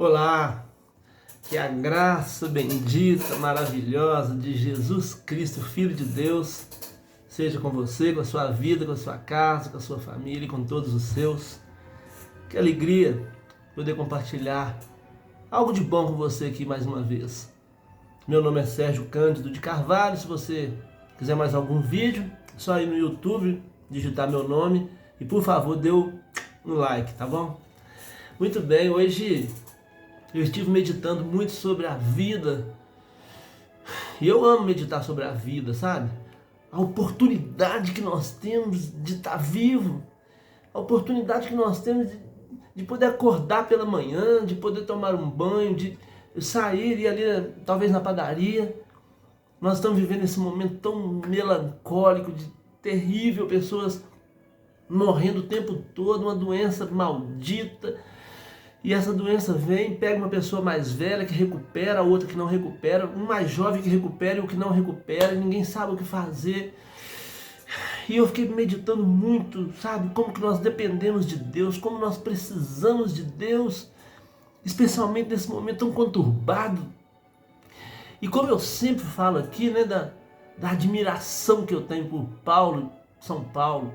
Olá, que a graça bendita, maravilhosa de Jesus Cristo, Filho de Deus, seja com você, com a sua vida, com a sua casa, com a sua família e com todos os seus. Que alegria poder compartilhar algo de bom com você aqui mais uma vez. Meu nome é Sérgio Cândido de Carvalho. Se você quiser mais algum vídeo, é só ir no YouTube, digitar meu nome e por favor dê um like, tá bom? Muito bem, hoje eu estive meditando muito sobre a vida. E eu amo meditar sobre a vida, sabe? A oportunidade que nós temos de estar vivo. A oportunidade que nós temos de poder acordar pela manhã, de poder tomar um banho, de sair e ali, talvez na padaria. Nós estamos vivendo esse momento tão melancólico, de terrível, pessoas morrendo o tempo todo, uma doença maldita. E essa doença vem, pega uma pessoa mais velha que recupera, a outra que não recupera, um mais jovem que recupera e o que não recupera, e ninguém sabe o que fazer. E eu fiquei meditando muito, sabe, como que nós dependemos de Deus, como nós precisamos de Deus, especialmente nesse momento tão conturbado. E como eu sempre falo aqui, né, da admiração que eu tenho por Paulo, São Paulo,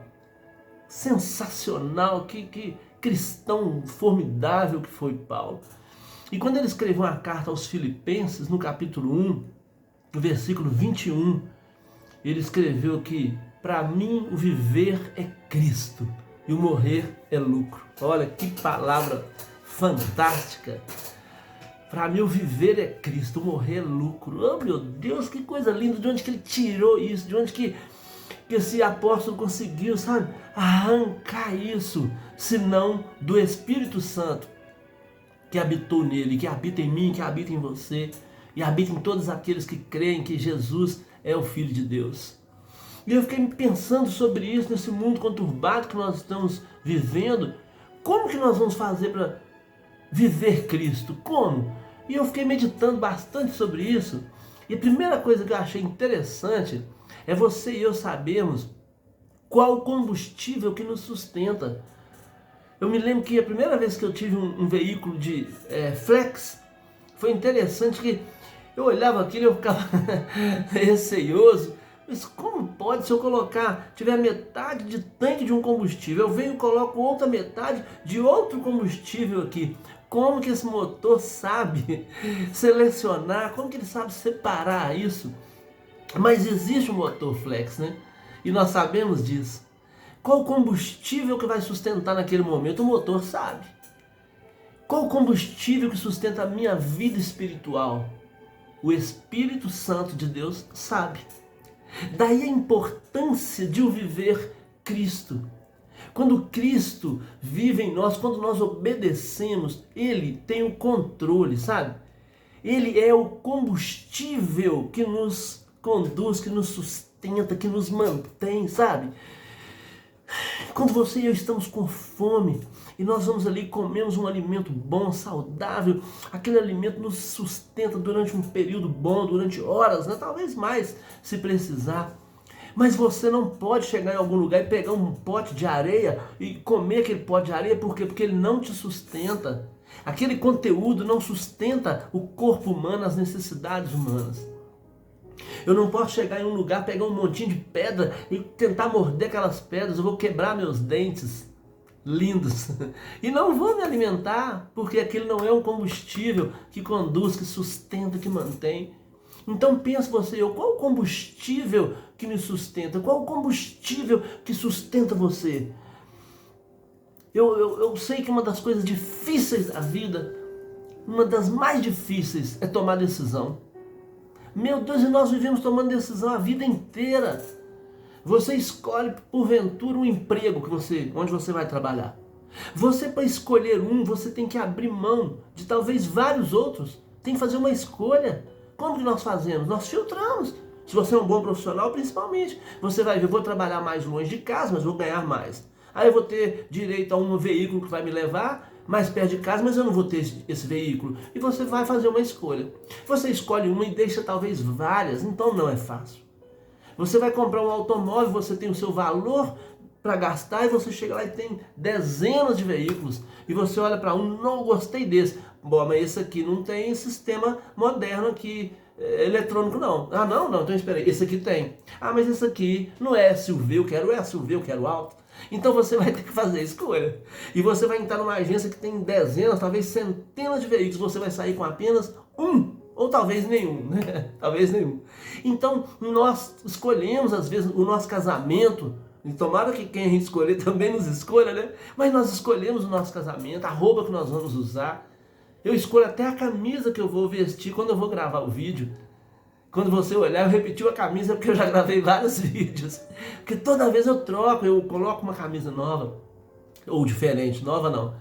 sensacional, que cristão formidável que foi Paulo. E quando ele escreveu uma carta aos Filipenses, no capítulo 1, no versículo 21, ele escreveu que para mim o viver é Cristo e o morrer é lucro. Olha que palavra fantástica. Para mim o viver é Cristo, o morrer é lucro. Oh meu Deus, que coisa linda, de onde que ele tirou isso, de onde que esse apóstolo conseguiu, sabe, arrancar isso, senão do Espírito Santo que habitou nele, que habita em mim, que habita em você e habita em todos aqueles que creem que Jesus é o Filho de Deus. E eu fiquei pensando sobre isso, nesse mundo conturbado que nós estamos vivendo. Como que nós vamos fazer para viver Cristo? Como? E eu fiquei meditando bastante sobre isso. E a primeira coisa que eu achei interessante é você e eu sabermos qual o combustível que nos sustenta. Eu me lembro que a primeira vez que eu tive um veículo de flex, foi interessante que eu olhava aquilo e eu ficava receioso. Mas como pode, se eu tiver metade de tanque de um combustível, eu venho e coloco outra metade de outro combustível aqui. Como que esse motor sabe selecionar, como que ele sabe separar isso? Mas existe um motor flex, né? E nós sabemos disso. Qual o combustível que vai sustentar naquele momento? O motor sabe. Qual o combustível que sustenta a minha vida espiritual? O Espírito Santo de Deus sabe. Daí a importância de o viver Cristo. Quando Cristo vive em nós, quando nós obedecemos, Ele tem o controle, sabe? Ele é o combustível que nos conduz, que nos sustenta, que nos mantém, sabe? Quando você e eu estamos com fome e nós vamos ali e comemos um alimento bom, saudável, aquele alimento nos sustenta durante um período bom, durante horas, né? Talvez mais, se precisar. Mas você não pode chegar em algum lugar e pegar um pote de areia e comer aquele pote de areia, por quê? Porque ele não te sustenta. Aquele conteúdo não sustenta o corpo humano, as necessidades humanas. Eu não posso chegar em um lugar, pegar um montinho de pedra e tentar morder aquelas pedras. Eu vou quebrar meus dentes lindos e não vou me alimentar, porque aquilo não é um combustível que conduz, que sustenta, que mantém. Então pensa você, qual o combustível que me sustenta? Qual o combustível que sustenta você? Eu sei que uma das coisas difíceis da vida, uma das mais difíceis, é tomar decisão. Meu Deus, e nós vivemos tomando decisão a vida inteira. Você escolhe, porventura, um emprego onde você vai trabalhar. Você, para escolher você tem que abrir mão de talvez vários outros. Tem que fazer uma escolha. Como que nós fazemos? Nós filtramos. Se você é um bom profissional, principalmente, você vai ver, vou trabalhar mais longe de casa, mas vou ganhar mais. Aí eu vou ter direito a um veículo que vai me levar mais perto de casa, mas eu não vou ter esse veículo. E você vai fazer uma escolha. Você escolhe uma e deixa talvez várias, então não é fácil. Você vai comprar um automóvel, você tem o seu valor para gastar e você chega lá e tem dezenas de veículos e você olha para um, não gostei desse. Bom, mas esse aqui não tem sistema moderno aqui, eletrônico não. Ah, não, então espera aí, esse aqui tem. Ah, mas esse aqui não é SUV, eu quero SUV, eu quero alto. Então você vai ter que fazer escolha. E você vai entrar numa agência que tem dezenas, talvez centenas de veículos, você vai sair com apenas um, ou talvez nenhum, né? Talvez nenhum. Então nós escolhemos às vezes o nosso casamento, e tomara que quem a gente escolher também nos escolha, né? Mas nós escolhemos o nosso casamento, a roupa que nós vamos usar. Eu escolho até a camisa que eu vou vestir quando eu vou gravar o vídeo. Quando você olhar, eu repeti a camisa porque eu já gravei vários vídeos. Porque toda vez eu troco, eu coloco uma camisa nova, ou diferente, nova não.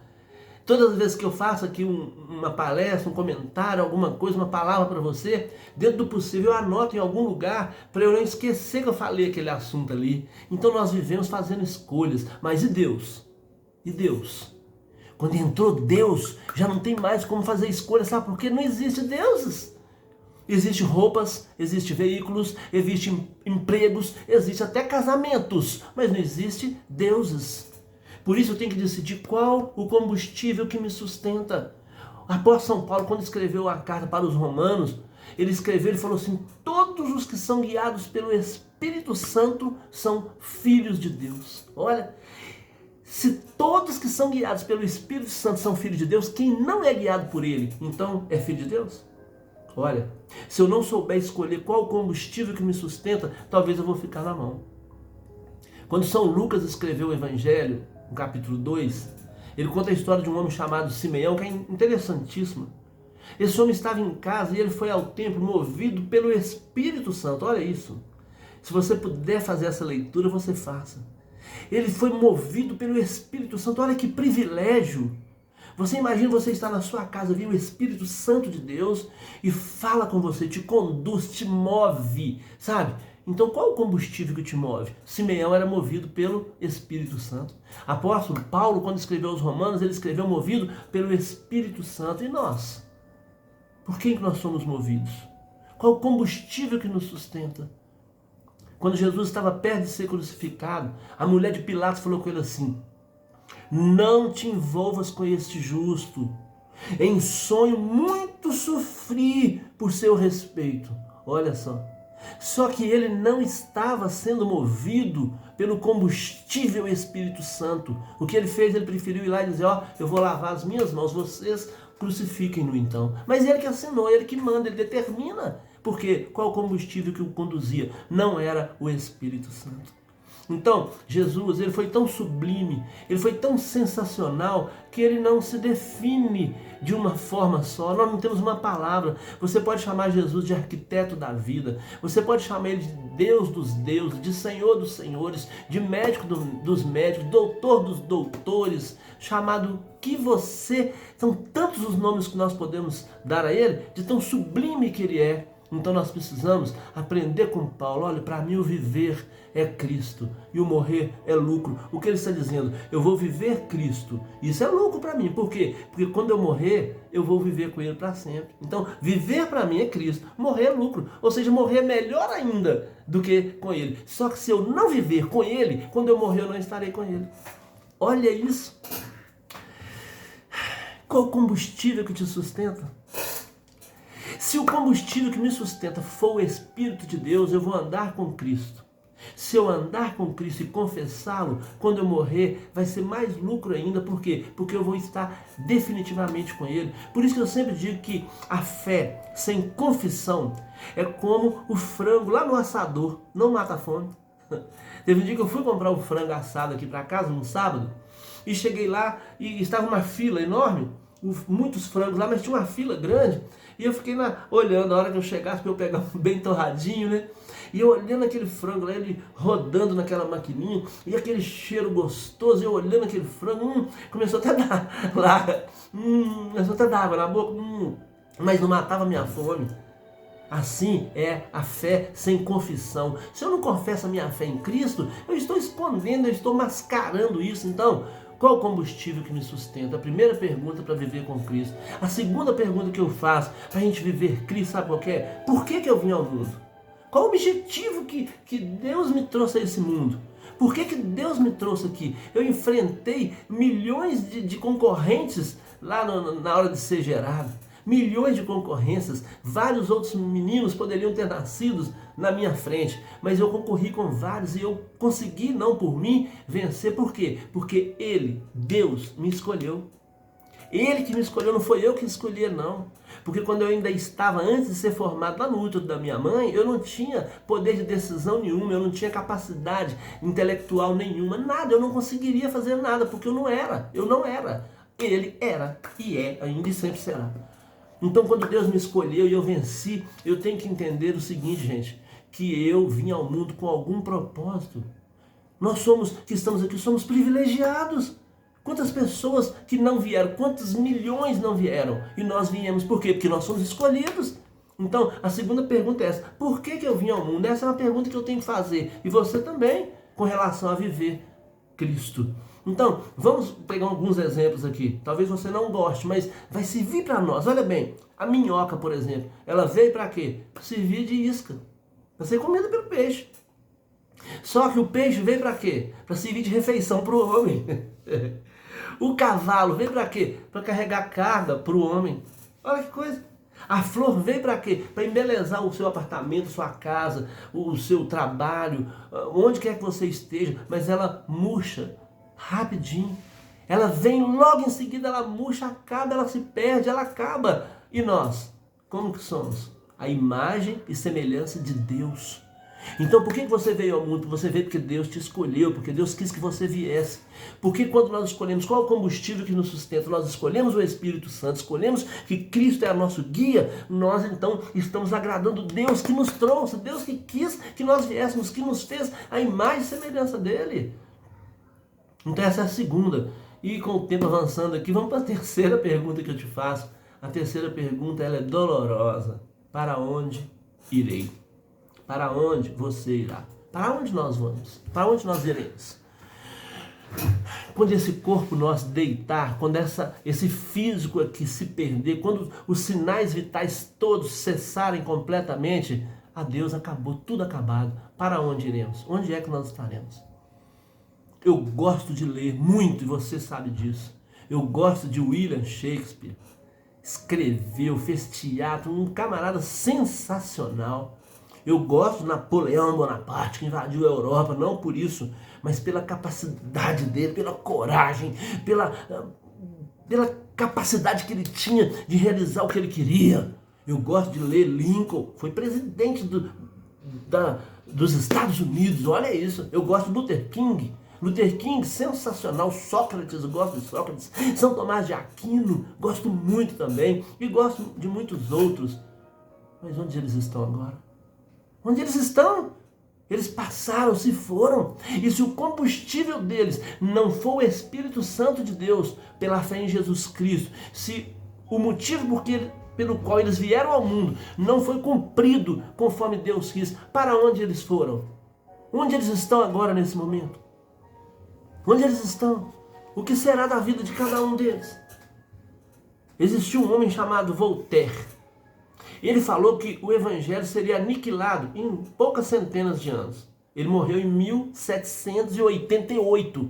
Todas as vezes que eu faço aqui uma palestra, um comentário, alguma coisa, uma palavra para você, dentro do possível eu anoto em algum lugar para eu não esquecer que eu falei aquele assunto ali. Então nós vivemos fazendo escolhas. Mas e Deus? E Deus? Quando entrou Deus, já não tem mais como fazer escolha, sabe? Porque não existe deuses. Existem roupas, existem veículos, existem empregos, existem até casamentos, mas não existe deuses. Por isso eu tenho que decidir qual o combustível que me sustenta. O apóstolo São Paulo, quando escreveu a carta para os romanos, ele falou assim, todos os que são guiados pelo Espírito Santo são filhos de Deus. Olha, se todos que são guiados pelo Espírito Santo são filhos de Deus, quem não é guiado por ele, então é filho de Deus? Olha, se eu não souber escolher qual o combustível que me sustenta, talvez eu vou ficar na mão. Quando São Lucas escreveu o Evangelho, no capítulo 2, ele conta a história de um homem chamado Simeão, que é interessantíssima. Esse homem estava em casa e ele foi ao templo movido pelo Espírito Santo. Olha isso. Se você puder fazer essa leitura, você faça. Ele foi movido pelo Espírito Santo. Olha que privilégio. Você imagina você estar na sua casa, vir o Espírito Santo de Deus e fala com você, te conduz, te move, sabe? Então qual o combustível que te move? Simeão era movido pelo Espírito Santo. Apóstolo Paulo, quando escreveu aos Romanos, ele escreveu movido pelo Espírito Santo. E nós? Por quem que nós somos movidos? Qual o combustível que nos sustenta? Quando Jesus estava perto de ser crucificado, a mulher de Pilatos falou com ele assim, não te envolvas com este justo. Em sonho muito sofri por seu respeito. Olha só. Só que ele não estava sendo movido pelo combustível Espírito Santo. O que ele fez? Ele preferiu ir lá e dizer, ó, eu vou lavar as minhas mãos, vocês crucifiquem-no então. Mas ele que assinou, ele que manda, ele determina. Porque qual o combustível que o conduzia? Não era o Espírito Santo. Então, Jesus, ele foi tão sublime, ele foi tão sensacional, que ele não se define de uma forma só. Nós não temos uma palavra. Você pode chamar Jesus de arquiteto da vida, você pode chamar ele de Deus dos deuses, de Senhor dos senhores, de médico dos médicos, doutor dos doutores, chamado que você... São tantos os nomes que nós podemos dar a ele, de tão sublime que ele é. Então nós precisamos aprender com Paulo, olha, para mim o viver é Cristo e o morrer é lucro. O que ele está dizendo? Eu vou viver Cristo, isso é lucro para mim. Por quê? Porque quando eu morrer, eu vou viver com ele para sempre. Então viver para mim é Cristo, morrer é lucro. Ou seja, morrer é melhor ainda do que com ele. Só que se eu não viver com ele, quando eu morrer eu não estarei com ele. Olha isso. Qual o combustível que te sustenta? Se o combustível que me sustenta for o Espírito de Deus, eu vou andar com Cristo. Se eu andar com Cristo e confessá-lo, quando eu morrer, vai ser mais lucro ainda. Por quê? Porque eu vou estar definitivamente com Ele. Por isso que eu sempre digo que a fé sem confissão é como o frango lá no assador, não mata a fome. Teve um dia que eu fui comprar um frango assado aqui para casa, num sábado, e cheguei lá e estava uma fila enorme, muitos frangos lá, mas tinha uma fila grande. E eu fiquei olhando, a hora que eu chegasse para eu pegar um bem torradinho, né? E eu olhando aquele frango lá, ele rodando naquela maquininha, e aquele cheiro gostoso, eu olhando aquele frango, começou até a dar lá, começou até a dar água na boca, mas não matava a minha fome. Assim é a fé sem confissão. Se eu não confesso a minha fé em Cristo, eu estou escondendo, eu estou mascarando isso. Então, qual o combustível que me sustenta? A primeira pergunta para viver com Cristo. A segunda pergunta que eu faço para a gente viver Cristo, sabe qual que é? Por que eu vim ao mundo? Qual o objetivo que Deus me trouxe a esse mundo? Por que Deus me trouxe aqui? Eu enfrentei milhões de concorrentes lá na hora de ser gerado. Milhões de concorrências, vários outros meninos poderiam ter nascido na minha frente, mas eu concorri com vários e eu consegui, não por mim, vencer. Por quê? Porque Ele, Deus, me escolheu. Ele que me escolheu, não foi eu que escolhi, não. Porque quando eu ainda estava, antes de ser formado lá no útero da minha mãe, eu não tinha poder de decisão nenhuma, eu não tinha capacidade intelectual nenhuma, nada, eu não conseguiria fazer nada, porque eu não era. Ele era e é, ainda e sempre será. Então, quando Deus me escolheu e eu venci, eu tenho que entender o seguinte, gente, que eu vim ao mundo com algum propósito. Nós que estamos aqui, somos privilegiados. Quantas pessoas que não vieram, quantos milhões não vieram e nós viemos, por quê? Porque nós somos escolhidos. Então, a segunda pergunta é essa, por que eu vim ao mundo? Essa é uma pergunta que eu tenho que fazer, e você também, com relação a viver Cristo. Então, vamos pegar alguns exemplos aqui. Talvez você não goste, mas vai servir para nós. Olha bem, a minhoca, por exemplo, ela veio para quê? Para servir de isca, para ser comida pelo peixe. Só que o peixe veio para quê? Para servir de refeição para o homem. O cavalo veio para quê? Para carregar carga para o homem. Olha que coisa. A flor veio para quê? Para embelezar o seu apartamento, sua casa, o seu trabalho, onde quer que você esteja, mas ela murcha rapidinho. Ela vem logo em seguida, ela murcha, acaba, ela se perde, ela acaba. E nós, como que somos? A imagem e semelhança de Deus. Então por que você veio ao mundo? Você veio porque Deus te escolheu, porque Deus quis que você viesse. Porque quando nós escolhemos qual é o combustível que nos sustenta, nós escolhemos o Espírito Santo, escolhemos que Cristo é nosso guia, nós então estamos agradando Deus que nos trouxe, Deus que quis que nós viéssemos, que nos fez a imagem e semelhança dele. Então essa é a segunda. E com o tempo avançando aqui, vamos para a terceira pergunta que eu te faço. A terceira pergunta, ela é dolorosa. Para onde irei? Para onde você irá? Para onde nós vamos? Para onde nós iremos? Quando esse corpo nosso deitar, quando esse físico aqui se perder, quando os sinais vitais todos cessarem completamente, adeus, acabou, tudo acabado. Para onde iremos? Onde é que nós estaremos? Eu gosto de ler muito, e você sabe disso. Eu gosto de William Shakespeare. Escreveu, fez teatro, um camarada sensacional. Eu gosto de Napoleão Bonaparte, que invadiu a Europa, não por isso, mas pela capacidade dele, pela coragem, pela capacidade que ele tinha de realizar o que ele queria. Eu gosto de ler Lincoln, foi presidente dos Estados Unidos, olha isso. Eu gosto de Luther King, sensacional. Sócrates, eu gosto de Sócrates. São Tomás de Aquino, gosto muito também. E gosto de muitos outros. Mas onde eles estão agora? Onde eles estão? Eles passaram, se foram. E se o combustível deles não for o Espírito Santo de Deus, pela fé em Jesus Cristo, se o motivo pelo qual eles vieram ao mundo não foi cumprido conforme Deus quis, para onde eles foram? Onde eles estão agora nesse momento? Onde eles estão? O que será da vida de cada um deles? Existiu um homem chamado Voltaire. Ele falou que o evangelho seria aniquilado em poucas centenas de anos. Ele morreu em 1788.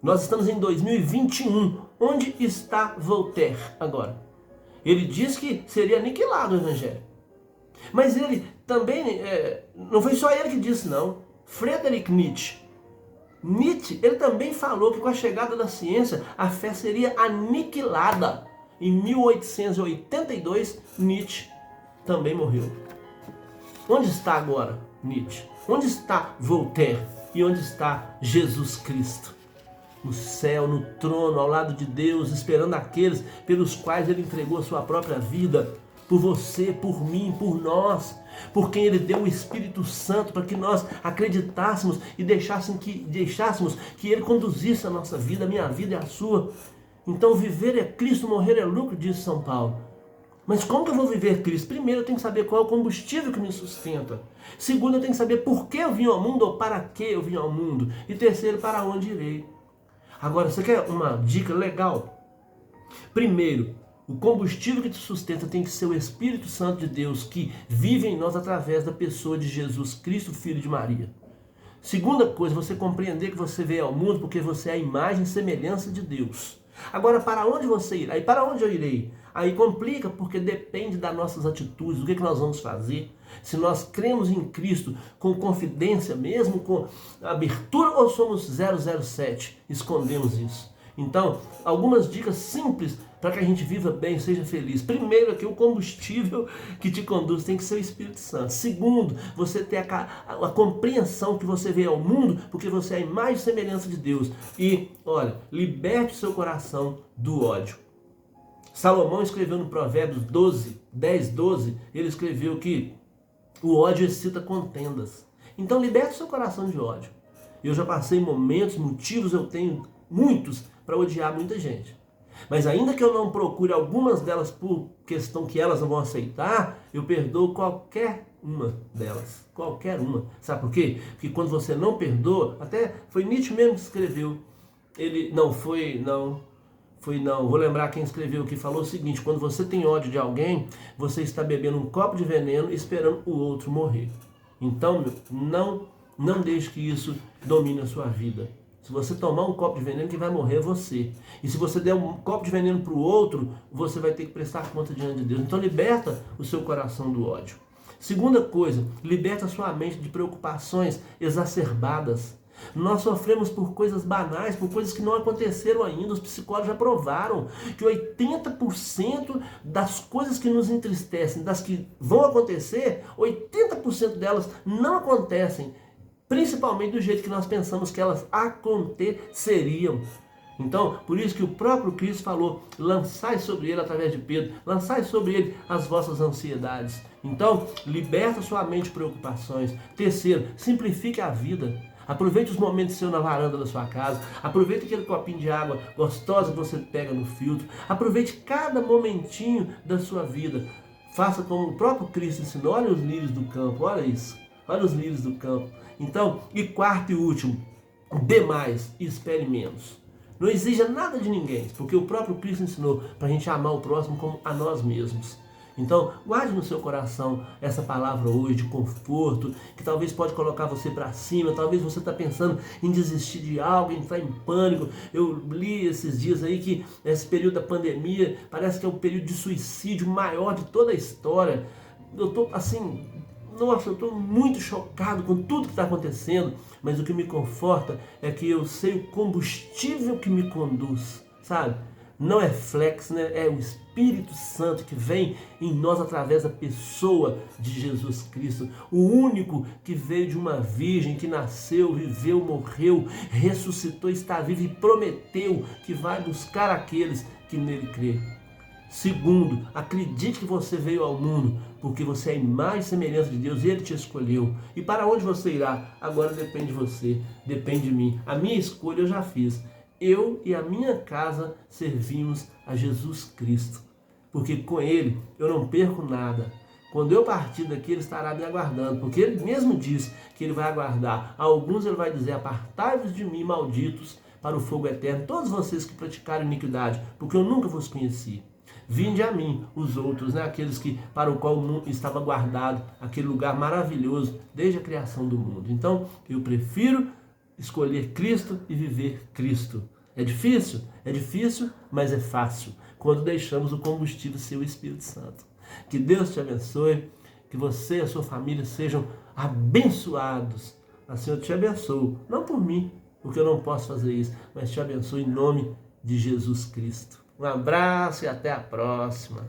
Nós estamos em 2021. Onde está Voltaire agora? Ele diz que seria aniquilado o evangelho. Mas ele também, não foi só ele que disse, não. Friedrich Nietzsche, ele também falou que com a chegada da ciência, a fé seria aniquilada. Em 1882, Nietzsche também morreu. Onde está agora Nietzsche? Onde está Voltaire? E onde está Jesus Cristo? No céu, no trono, ao lado de Deus, esperando aqueles pelos quais Ele entregou a sua própria vida. Por você, por mim, por nós. Por quem Ele deu o Espírito Santo para que nós acreditássemos e deixássemos que Ele conduzisse a nossa vida, a minha vida e a sua. Então viver é Cristo, morrer é lucro, diz São Paulo. Mas como que eu vou viver Cristo? Primeiro eu tenho que saber qual é o combustível que me sustenta. Segundo eu tenho que saber por que eu vim ao mundo ou para que eu vim ao mundo. E terceiro, para onde irei. Agora, você quer uma dica legal? Primeiro, o combustível que te sustenta tem que ser o Espírito Santo de Deus que vive em nós através da pessoa de Jesus Cristo, Filho de Maria. Segunda coisa, você compreender que você veio ao mundo porque você é a imagem e semelhança de Deus. Agora, para onde você irá? E para onde eu irei? Aí complica porque depende das nossas atitudes, do que nós vamos fazer. Se nós cremos em Cristo com confidência mesmo, com abertura, ou somos 007, escondemos isso. Então, algumas dicas simples para que a gente viva bem, seja feliz. Primeiro aqui, o combustível que te conduz tem que ser o Espírito Santo. Segundo, você ter a compreensão que você veio ao mundo porque você é a imagem e semelhança de Deus. E, olha, liberte seu coração do ódio. Salomão escreveu no Provérbios 10:12, ele escreveu que o ódio excita contendas. Então, liberte seu coração de ódio. Eu já passei momentos, motivos, eu tenho muitos para odiar muita gente. Mas ainda que eu não procure algumas delas por questão que elas não vão aceitar, eu perdoo qualquer uma delas. Qualquer uma. Sabe por quê? Porque quando você não perdoa, até foi Nietzsche mesmo que escreveu. Vou lembrar quem escreveu que falou o seguinte: quando você tem ódio de alguém, você está bebendo um copo de veneno esperando o outro morrer. Então, não deixe que isso domine a sua vida. Se você tomar um copo de veneno, quem vai morrer é você. E se você der um copo de veneno para o outro, você vai ter que prestar conta diante de Deus. Então liberta o seu coração do ódio. Segunda coisa, liberta a sua mente de preocupações exacerbadas. Nós sofremos por coisas banais, por coisas que não aconteceram ainda. Os psicólogos já provaram que 80% das coisas que nos entristecem, das que vão acontecer, 80% delas não acontecem. Principalmente do jeito que nós pensamos que elas aconteceriam. Então, por isso que o próprio Cristo falou: lançai sobre ele, através de Pedro, lançai sobre ele as vossas ansiedades. Então, liberta sua mente de preocupações. Terceiro, simplifique a vida. Aproveite os momentos seus na varanda da sua casa. Aproveite aquele copinho de água gostosa que você pega no filtro. Aproveite cada momentinho da sua vida. Faça como o próprio Cristo ensinou. Olha os lírios do campo, olha isso. Olha os lírios do campo. Então, e quarto e último, dê mais e espere menos. Não exija nada de ninguém, porque o próprio Cristo ensinou para a gente amar o próximo como a nós mesmos. Então, guarde no seu coração essa palavra hoje de conforto, que talvez pode colocar você para cima. Talvez você está pensando em desistir de algo, entrar em pânico. Eu li esses dias aí que esse período da pandemia parece que é o período de suicídio maior de toda a história. Eu estou assim... Nossa, eu estou muito chocado com tudo que está acontecendo, mas o que me conforta é que eu sei o combustível que me conduz, sabe? Não é flex, né? É o Espírito Santo que vem em nós através da pessoa de Jesus Cristo, o único que veio de uma virgem, que nasceu, viveu, morreu, ressuscitou, está vivo e prometeu que vai buscar aqueles que nele crê. Segundo, acredite que você veio ao mundo porque você é a imagem e semelhança de Deus e Ele te escolheu. E para onde você irá? Agora depende de você, depende de mim. A minha escolha eu já fiz. Eu e a minha casa servimos a Jesus Cristo, porque com Ele eu não perco nada. Quando eu partir daqui, Ele estará me aguardando, porque Ele mesmo diz que Ele vai aguardar. A alguns Ele vai dizer: apartai-vos de mim, malditos, para o fogo eterno, todos vocês que praticaram iniquidade, porque eu nunca vos conheci. Vinde a mim, os outros, né? Aqueles que, para o qual o mundo estava guardado, aquele lugar maravilhoso desde a criação do mundo. Então, eu prefiro escolher Cristo e viver Cristo. É difícil? É difícil, mas é fácil, quando deixamos o combustível ser o Espírito Santo. Que Deus te abençoe, que você e a sua família sejam abençoados. Assim eu te abençoo, não por mim, porque eu não posso fazer isso, mas te abençoo em nome de Jesus Cristo. Um abraço e até a próxima.